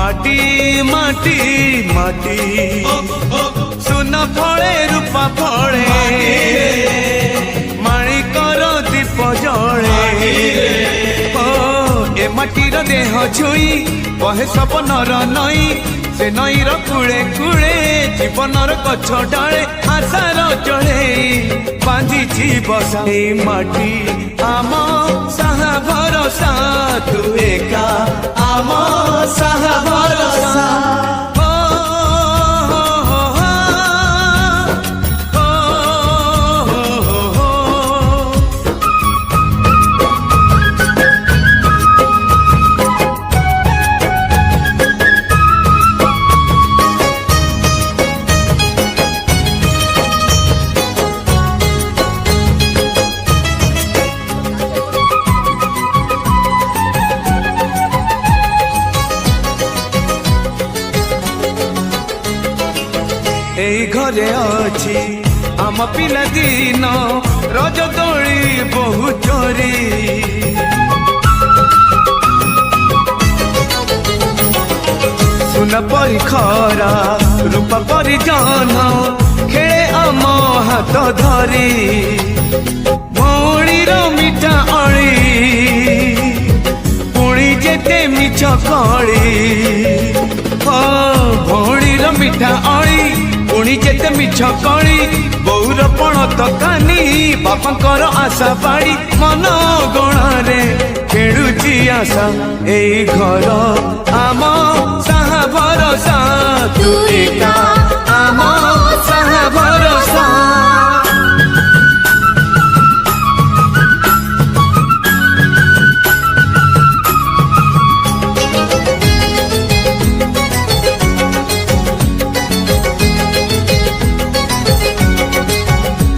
माटी माटी माटी सुन फले रूपा फले माणिकर दीप जले ए माटीर देह छुई कहे सपनर नई से नईर कूले कूले जीवनर गछ डाले आशार चढ़े बांधी बसा माटी आम साहा भरोसा तू एका आम साहा भरोसा एई घरे अछि आम पिला दिन रज दोली बहु चोरी सुन परी खरा रूप परी जन खेले आम हाथ धरी भौणीर मिठा अली पुणी जेते मिछ कली भौणीर मिठा अली पुणी जेते मिछ कली बौर पण तकानी बापांकर आशा बाड़ी मन गणारे खेलुची आशा एई घर आम साहा भरोसा तू एका